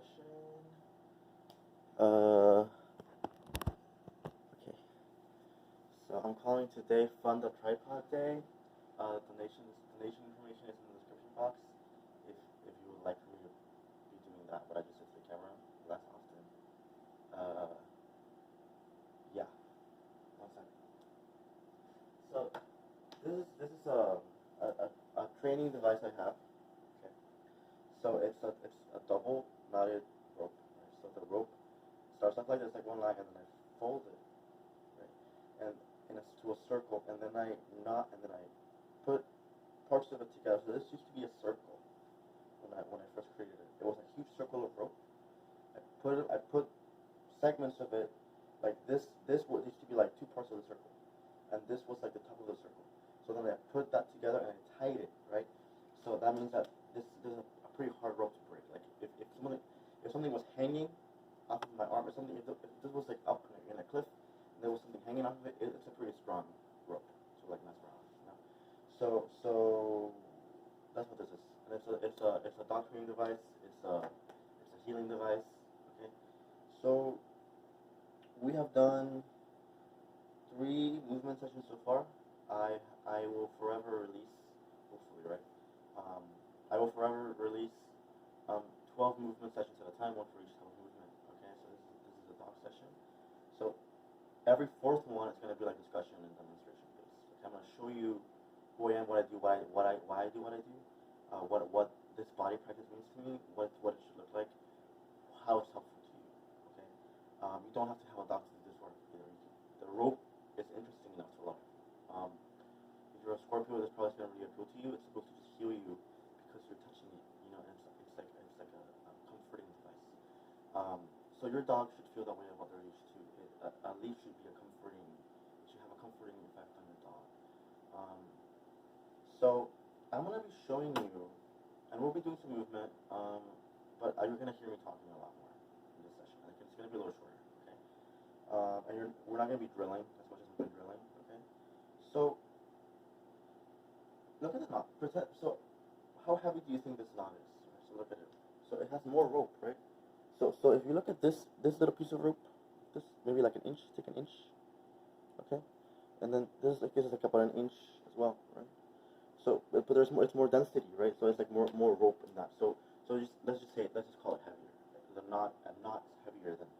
session. Okay. So I'm calling today Fund the Tripod Day. Donation information is in the description box. If you would like for me to be doing that, but I just sit to the camera less often. Yeah. 1 second. So this is a training device I have. Okay. So it's a double knotted rope. Right? So the rope starts off like this, like one line, and then I fold it, right, and to a circle, and then I knot, and then I put parts of it together. So this used to be a circle when I first created it. It was a huge circle of rope. I put segments of it like this. This used to be like 2 parts of the circle, and this was like the top of the circle. So then I put that together and I tied it, right? So that means that this is a pretty hard rope to break. Like if something was hanging off of my arm or something, if this was like up in a cliff and there was something hanging off of it, it's a pretty strong rope to like mess around, you know? So that's what this is. And it's a dog training device. It's a healing device. Okay. So we have done 3 movement sessions so far. I will forever release, hopefully, right? I will forever release 12 movement sessions at a time, 1 for each type of movement. Okay, so this is a dog session. So every 4th one is going to be like discussion and demonstration based. Okay, I'm going to show you who I am, what I do, why I do what I do, what this body practice means to me, what it should look like, how it's helpful to you. Okay, you don't have to have a doctor to do this work either. The rope is interesting enough to love. If you're a Scorpio, this probably going to really appeal to you. It's supposed to just heal you because you're touching it, you know, and it's like a comforting device. So your dog should feel that way about their leash too. A leash should be it should have a comforting effect on your dog. So I'm going to be showing you, and we'll be doing some movement, but you're going to hear me talking a lot more in this session. Like, it's going to be a little shorter, okay? And we're not going to be drilling as much as we've been drilling, okay? So look at the knot. So how heavy do you think this knot is? Right, so look at it. So it has more rope, right? So if you look at this little piece of rope, this maybe like an inch, take an inch, okay? And then this is like about an inch as well, right? So but it's more density, right? So it's like more rope in that. So let's just call it heavier. Right? A knot is heavier than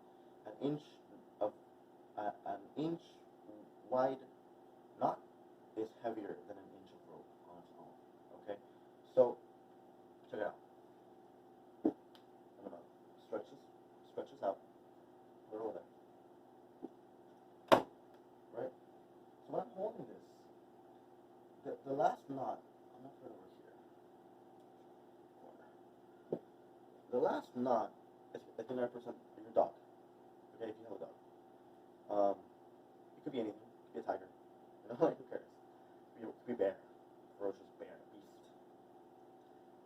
an inch wide knot is heavier than an inch of rope on its own. Okay? So check it out. I'm gonna stretch this out, put it over there. Right? So when I'm holding this, the last knot, I'm gonna put it over here. The last knot is going to represent your dog. Okay, if you have a dog. It could be anything. It could be a tiger. You know, like, who cares? It could be a bear. Ferocious bear. Beast.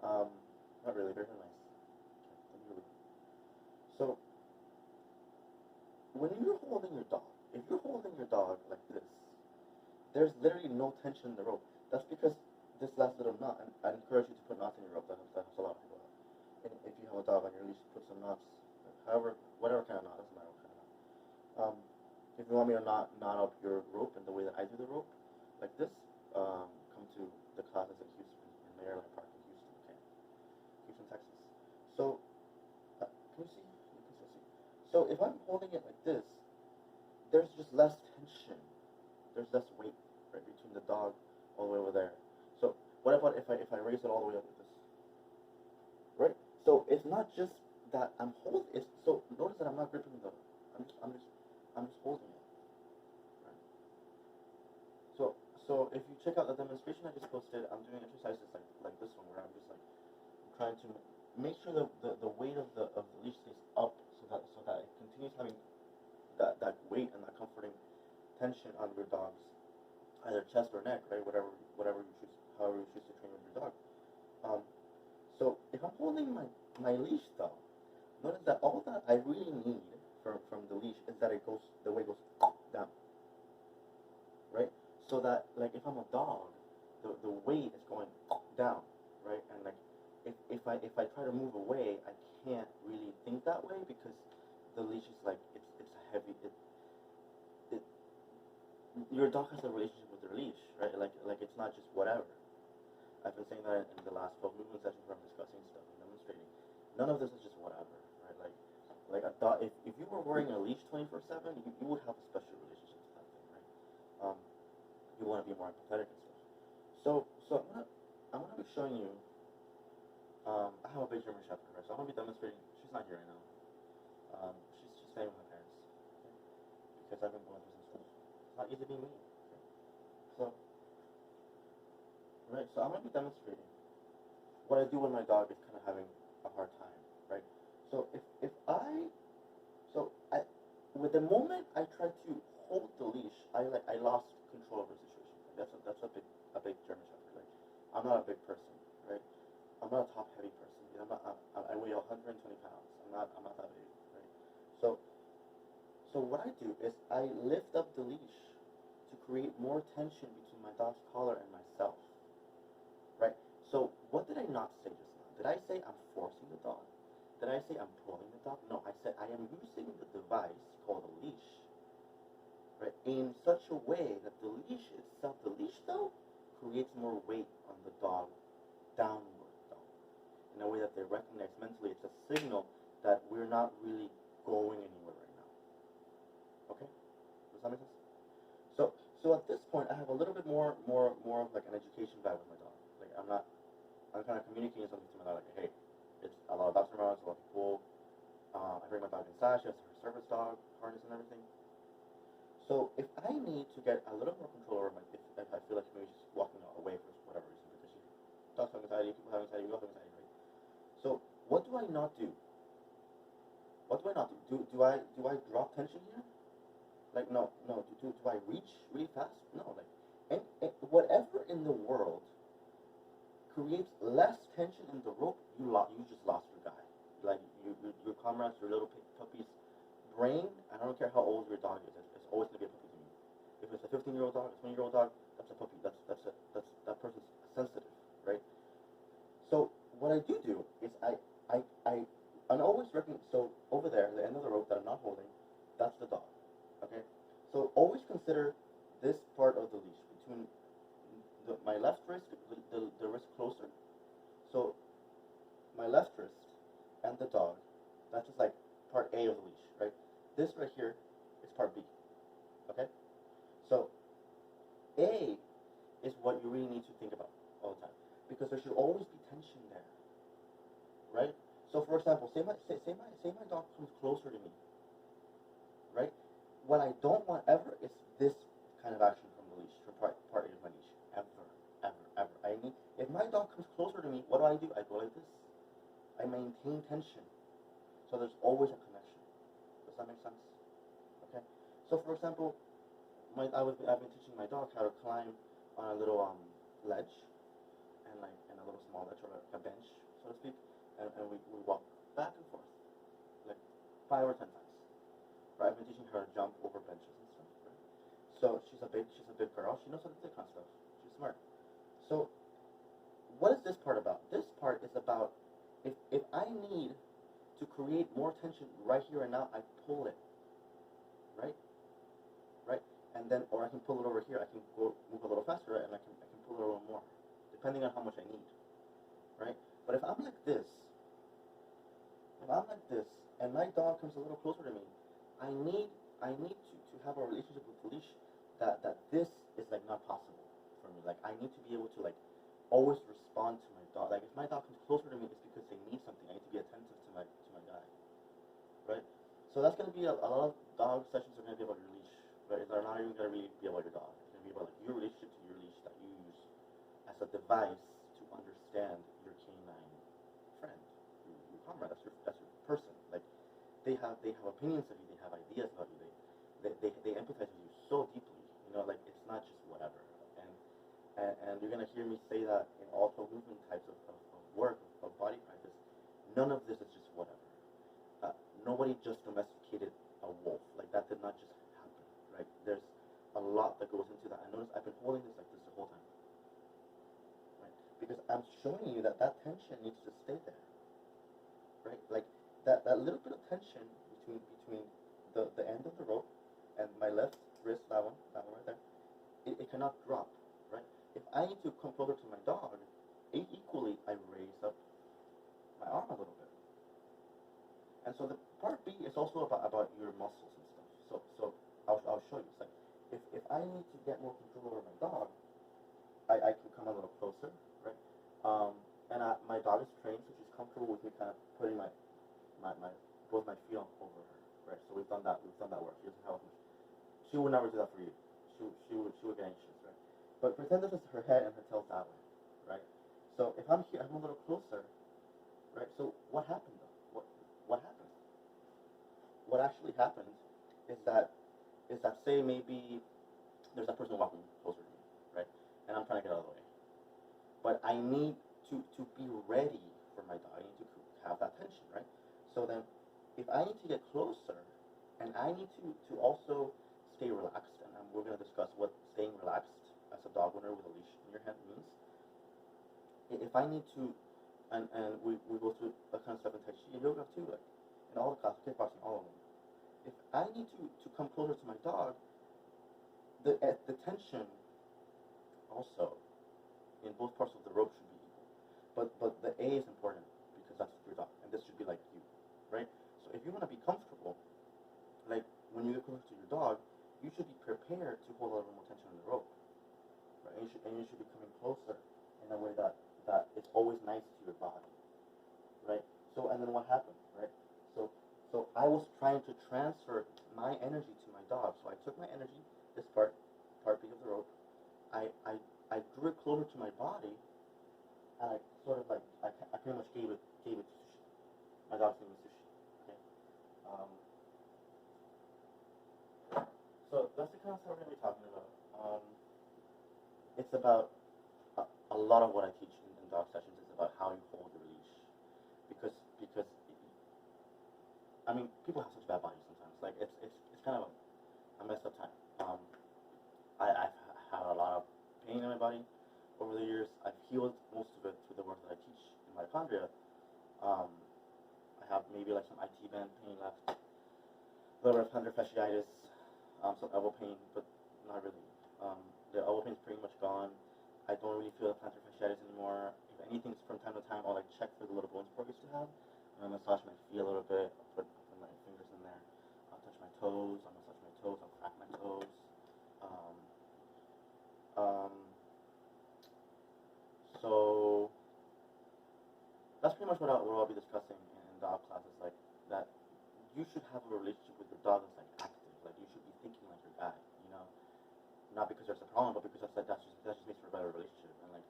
Not really. Bears are nice. Okay, so, when you're holding your dog, if you're holding your dog like this, there's literally no tension in the rope. That's because this last little knot, and I encourage you to put knots in your rope. That helps a lot of people out. And if you have a dog on your leash, put some knots. Whatever kind of knot, doesn't matter what kind of knot. If you want me to knot up your rope in the way that I do the rope, like this, come to the classes in Houston, in Maryland Park in Houston, okay? Houston, Texas. So, can you see? You can still see. So if I'm holding it like this, there's just less tension. There's less weight, right, between the dog all the way over there. So what about if I raise it all the way up like this? Right? So it's not just that I'm holding it. So notice that I'm not gripping the. I'm just holding it. Right? So if you check out the demonstration I just posted, I'm doing exercises like this one where I'm just like trying to make sure that the weight of the leash stays up so that it continues having that weight and that comforting tension on your dog's either chest or neck, right? Whatever you choose, however you choose to train with your dog. So if I'm holding my leash though, notice that all that I really need from the leash is that the weight goes down, right? So that like if I'm a dog, the weight is going down, right? And like if if I try to move away, I can't really think that way because the leash is like it's a heavy it your dog has a relationship with their leash, right? Like it's not just whatever. I've been saying that in the last 12 movement sessions where I'm discussing stuff and demonstrating. None of this is just whatever, right? Like I thought if you were wearing a leash 24/7, you would have a special relationship with that thing, right? You want to be more empathetic and stuff. So I'm gonna be showing you. I have a big German Shepherd, right? So I'm gonna be demonstrating. She's not here right now. She's staying with my parents, okay? Because I've been going through some stuff. It's not easy being me. Okay? So, right. So I'm gonna be demonstrating what I do when my dog is kind of having a hard time, right? So if I with the moment I tried to hold the leash, I lost control of the situation. Like that's a big German Shepherd. Like I'm not a big person, right? I'm not a top heavy person. You know, I weigh 120 pounds. I'm not that big, right? So what I do is I lift up the leash to create more tension between my dog's collar and myself, right? So what did I not say just now? Did I say I'm forcing the dog? Did I say I'm pulling the dog? No, I said I am using the device called a leash, right, in such a way that the leash itself, the leash though, creates more weight on the dog downward dog, in a way that they recognize mentally. It's a signal that we're not really going anywhere right now. Okay? Does that make sense? So at this point, I have a little bit more of like an education vibe with my dog. Like I'm kind of communicating something to my dog, like, hey, it's a lot of dogs around, it's a lot of people. I bring my dog inside, she has her service dog, harness and everything. So if I need to get a little more control over if I feel like maybe she's walking away for whatever reason, because she dogs have anxiety, people have anxiety, we all have anxiety, right? So what do I not do? What do I not do? Do I drop tension here? Like no. Do I reach really fast? No. Like and whatever in the world creates less tension in the rope, you just lost your guy. Like your comrades, your little puppy's brain. I don't care how old your dog is. It's always gonna be a puppy to me. If it's a 15-year-old dog, a 20-year-old dog, that's a puppy. That's that person's sensitive, right? So what I do is I always recommend. So over there, the end of the rope that I'm not holding, that's the dog. Okay. So always consider this part of the leash between my left wrist, the wrist closer. So my left wrist and the dog, that's just like part A of the leash, right? This right here is part B. Okay? So A is what you really need to think about all the time, because there should always be tension there, right? So for example, say my dog comes closer to me, right? What I don't want ever is this kind of action from the leash, from part A of my leash, ever. If my dog comes closer to me, what do? I go like this. I maintain tension, so there's always a connection. Does that make sense? Okay. So for example, I've been teaching my dog how to climb on a little ledge, and a little small ledge, or a bench, so to speak, and we walk back and forth like 5 or 10 times. Right? I've been teaching her to jump over benches and stuff. Right? So she's a big girl. She knows how to do that kind of stuff. She's smart. So what is this part about? This part is about if I need to create more tension right here and now, I pull it, right? And then, or I can pull it over here. I can move a little faster, right? And I can pull it a little more, depending on how much I need, right? But if I'm like this, and my dog comes a little closer to me, I need to have a relationship with the leash that this is like not possible for me. Like I need to be able to like always respond to my dog. Like if my dog comes closer to me, it's because they need something. I need to be attentive to my guy, right? So that's gonna be a lot of dog sessions are gonna be about your leash, right? They're not even gonna really be about your dog. It's gonna be about like your relationship to your leash that you use as a device to understand your canine friend, your comrade. That's your person. Like they have opinions of you. They have ideas about you. They empathize with you so deeply. You know, like it's not just whatever. And you're gonna hear me say that in all 12 movement types of work, of body practice. None of this is just whatever. Nobody just domesticated a wolf. Like that did not just happen, right? There's a lot that goes into that. I notice I've been holding this like this the whole time. Right? because I'm showing you that that tension needs to stay there, right? Like that little bit of tension between the end of the rope and my left wrist, that one right there, it cannot drop, right? If I need to come closer to my dog, equally I raise up my arm a little bit. And so the part B is also about your muscles and stuff. So I'll show you. It's like if I need to get more control over my dog, I can come a little closer, right? And my dog is trained, so she's comfortable with me kind of putting my both my feet over her, right? So we've done that work. She doesn't have much. She would never do that for you. She would get anxious, right? But pretend this is her head and her tail's that way, right? So if I'm here, I'm a little closer, right? So what happened though? What happened? What actually happened is that say maybe there's that person walking closer to me, right? And I'm trying to get out of the way. But I need to be ready for my dog. I need to have that tension, right? So then if I need to get closer and I need to also stay relaxed, and we're going to discuss what staying relaxed as a dog owner with a leash in your hand means. If I need to, and we go through that kind of stuff in Tai Chi and yoga too, like in all the classes, kickboxing, all of them. If I need to come closer to my dog, the tension also in both parts of the rope should be equal. But the A is important because that's your dog, and this should be like you, right? So if you want to be comfortable, like when you get closer to your dog, you should be prepared to hold a little more tension on the rope, right? And you should be coming closer in a way that is always nice to your body, right? So and then what happened, right? So I was trying to transfer my energy to my dog. So I took my energy, this part B of the rope, I drew it closer to my body, and I sort of like I pretty much gave it to Sushi. My dog's name is Sushi. Okay. So that's the kind of stuff we're going to be talking about. It's about a lot of what I teach in dog sessions is about how you hold your leash, because I mean people have such bad bodies sometimes. Like it's kind of a messed up time. I've had a lot of pain in my body over the years. I've healed most of it through the work that I teach in Mitochondria. I have maybe like some IT band pain left, a little bit of plantar fasciitis, some elbow pain, but not really. The elbow pain is pretty much gone. I don't really feel the plantar fasciitis anymore. If anything, from time to time, I'll like check for the little bone spur I used to have. I'll massage my feet a little bit. I'll put my fingers in there. I'll touch my toes. I'll massage my toes. I'll crack my toes. So that's pretty much what I'll be discussing in dog classes. Like that, you should have a relationship with your dog that's like active. Like you should be thinking like your guy. You know, not because there's a problem, but because that just makes for a better relationship. And like,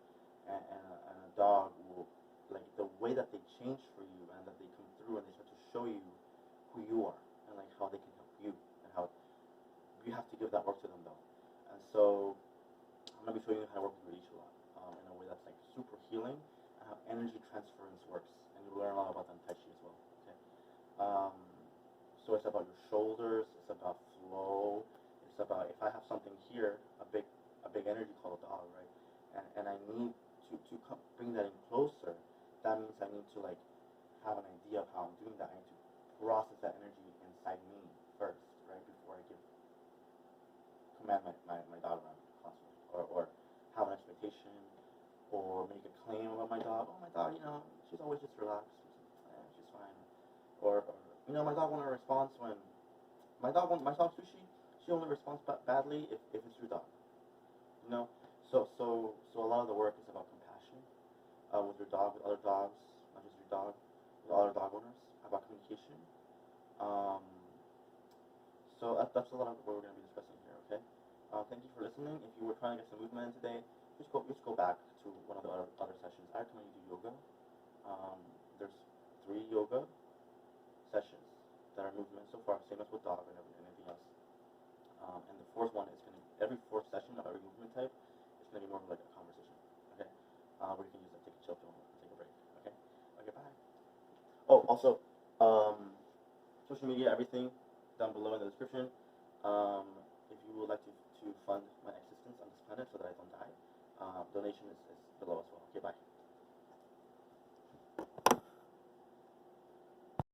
and a dog will like the way that they change for you and that they come through and they start to show you who you are and like how they can help you and how you have to give that work to them though. And so I'm gonna be showing you how to work with release a lot in a way that's like super healing and how energy transference works. And you'll learn a lot about that in Tai Chi as well. Okay. So it's about your shoulders. It's about flow. It's about if I have something here, a big energy called a dog, right? And I need to bring that in closer. That means I need to like have an idea of how I'm doing that. I need to process that energy inside me first, right, before I command my dog around constantly, or have an expectation, or make a claim about my dog. Oh, my dog, you know, she's always just relaxed. She's fine. Or you know, my dog won't respond when my dog Sushi. She only responds badly if it's your dog. You know, so a lot of the work is about compassion with your dog, with other dogs, not just your dog, with other dog owners, about communication. So that's a lot of what we're going to be discussing here. Okay. Thank you for listening. If you were trying to get some movement in today, just go back to one of the other sessions. I recommend you do yoga. There's 3 yoga sessions that are movement so far, same as with dog and anything else. And the 4th one is going to be every 4th session of every movement type is going to be more of like a conversation. Okay, where you can just like take a chill pill and take a break. Okay, bye. Oh, also, social media, everything down below in the description. If you would like to fund my existence on this planet so that I don't die, donation is below as well.